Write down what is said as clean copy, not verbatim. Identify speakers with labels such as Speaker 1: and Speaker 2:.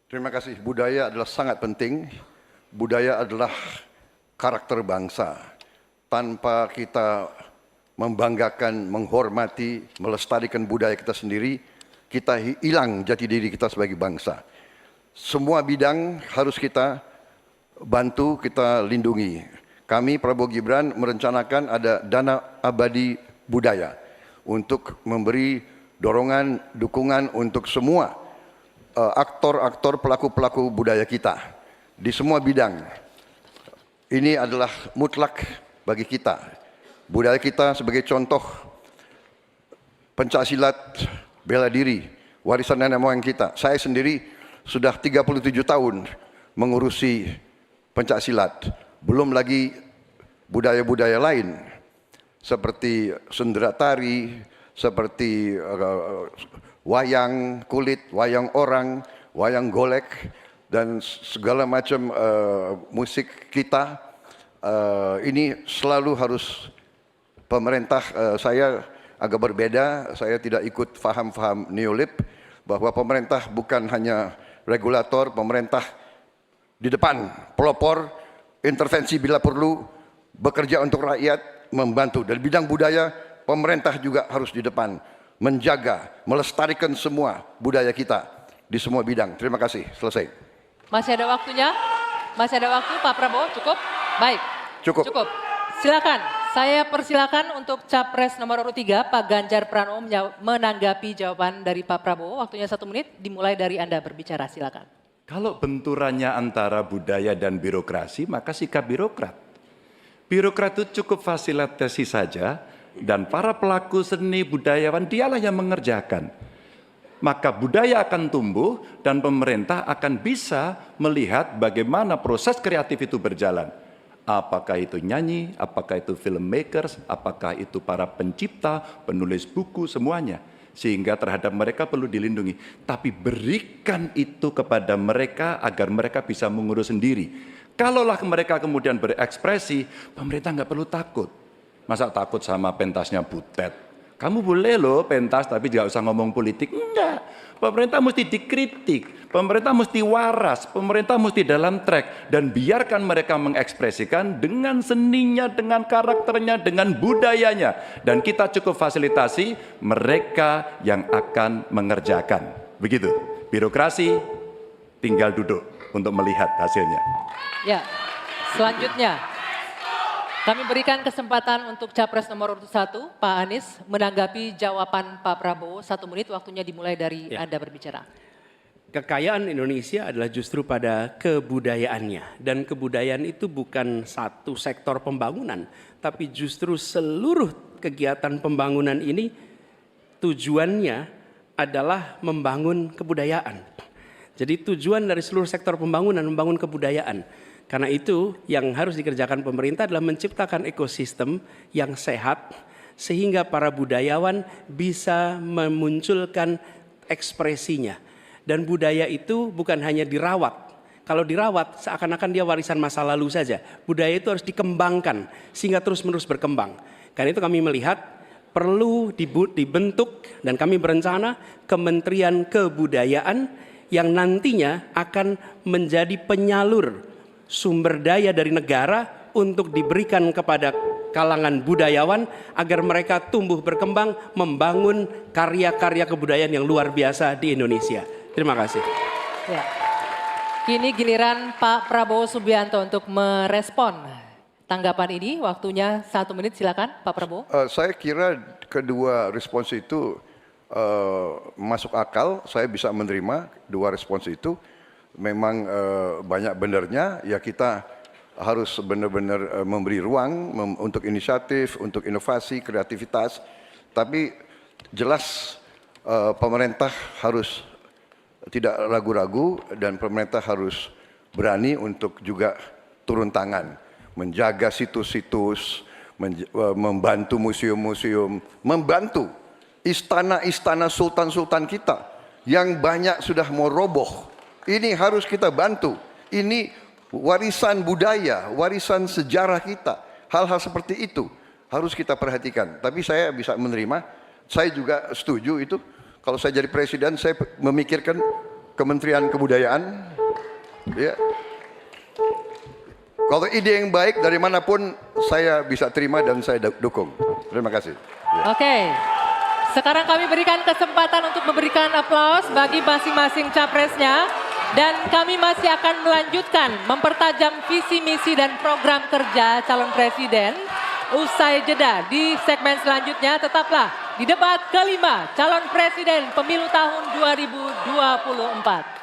Speaker 1: Terima kasih. Budaya adalah sangat penting. Budaya adalah karakter bangsa. Tanpa kita membanggakan, menghormati, melestarikan budaya kita sendiri, kita hilang jati diri kita sebagai bangsa. Semua bidang harus kita bantu, kita lindungi. Kami Prabowo Gibran merencanakan ada dana abadi budaya untuk memberi dorongan, dukungan untuk semua aktor-aktor, pelaku-pelaku budaya kita di semua bidang. Ini adalah mutlak bagi kita. Budaya kita sebagai contoh pencaksilat, bela diri, warisan nenek moyang kita. Saya sendiri sudah 37 tahun mengurusi pencaksilat. Belum lagi budaya-budaya lain seperti sendera tari, seperti wayang kulit, wayang orang, wayang golek, dan segala macam musik kita. Ini selalu harus pemerintah, saya agak berbeda, saya tidak ikut faham-faham neolib, bahwa pemerintah bukan hanya regulator, pemerintah di depan, pelopor, intervensi bila perlu, bekerja untuk rakyat, membantu. Dan bidang budaya, pemerintah juga harus di depan, menjaga, melestarikan semua budaya kita di semua bidang. Terima kasih, selesai.
Speaker 2: Masih ada waktunya? Masih ada waktu Pak Prabowo? Cukup? Baik.
Speaker 1: Cukup.
Speaker 2: Silakan, saya persilakan untuk Capres nomor urut 3 Pak Ganjar Pranowo menanggapi jawaban dari Pak Prabowo. Waktunya 1 menit, dimulai dari Anda berbicara, silakan.
Speaker 3: Kalau benturannya antara budaya dan birokrasi, maka sikap birokrat. Birokrat itu cukup fasilitasi saja, dan para pelaku seni budayawan dialah yang mengerjakan. Maka budaya akan tumbuh dan pemerintah akan bisa melihat bagaimana proses kreatif itu berjalan. Apakah itu nyanyi, apakah itu filmmakers, apakah itu para pencipta, penulis buku, semuanya. Sehingga terhadap mereka perlu dilindungi. Tapi berikan itu kepada mereka agar mereka bisa mengurus sendiri. Kalaulah mereka kemudian berekspresi, pemerintah nggak perlu takut. Masa takut sama pentasnya Butet? Kamu boleh loh pentas tapi nggak usah ngomong politik. Enggak. Pemerintah mesti dikritik, pemerintah mesti waras, pemerintah mesti dalam track. Dan biarkan mereka mengekspresikan dengan seninya, dengan karakternya, dengan budayanya. Dan kita cukup fasilitasi mereka yang akan mengerjakan. Begitu, birokrasi tinggal duduk untuk melihat hasilnya.
Speaker 2: Ya, selanjutnya kami berikan kesempatan untuk Capres nomor urut 1, Pak Anies, menanggapi jawaban Pak Prabowo. 1 menit, waktunya dimulai dari Anda berbicara.
Speaker 4: Kekayaan Indonesia adalah justru pada kebudayaannya. Dan kebudayaan itu bukan satu sektor pembangunan, tapi justru seluruh kegiatan pembangunan ini tujuannya adalah membangun kebudayaan. Jadi tujuan dari seluruh sektor pembangunan membangun kebudayaan. Karena itu yang harus dikerjakan pemerintah adalah menciptakan ekosistem yang sehat sehingga para budayawan bisa memunculkan ekspresinya. Dan budaya itu bukan hanya dirawat. Kalau dirawat seakan-akan dia warisan masa lalu saja. Budaya itu harus dikembangkan sehingga terus-menerus berkembang. Karena itu kami melihat perlu dibentuk dan kami berencana Kementerian Kebudayaan yang nantinya akan menjadi penyalur sumber daya dari negara untuk diberikan kepada kalangan budayawan agar mereka tumbuh berkembang membangun karya-karya kebudayaan yang luar biasa di Indonesia. Terima kasih.
Speaker 2: Ya. Kini giliran Pak Prabowo Subianto untuk merespon tanggapan ini. Waktunya 1 menit, silakan Pak Prabowo.
Speaker 1: Saya kira kedua respons itu masuk akal, saya bisa menerima dua respons itu. Memang banyak benarnya, ya kita harus benar-benar memberi ruang untuk inisiatif, untuk inovasi, kreativitas. Tapi jelas pemerintah harus tidak ragu-ragu dan pemerintah harus berani untuk juga turun tangan, menjaga situs-situs, membantu museum-museum, membantu istana-istana sultan-sultan kita yang banyak sudah mau roboh. Ini harus kita bantu. Ini warisan budaya, warisan sejarah kita. Hal-hal seperti itu harus kita perhatikan. Tapi saya bisa menerima, saya juga setuju itu. Kalau saya jadi presiden, saya memikirkan Kementerian Kebudayaan. Ya. Kalau ide yang baik dari manapun saya bisa terima dan saya dukung. Terima kasih. Ya.
Speaker 2: Oke. Sekarang kami berikan kesempatan untuk memberikan aplaus bagi masing-masing capresnya. Dan kami masih akan melanjutkan mempertajam visi, misi, dan program kerja calon presiden. Usai jeda di segmen selanjutnya, tetaplah di debat kelima calon presiden pemilu tahun 2024.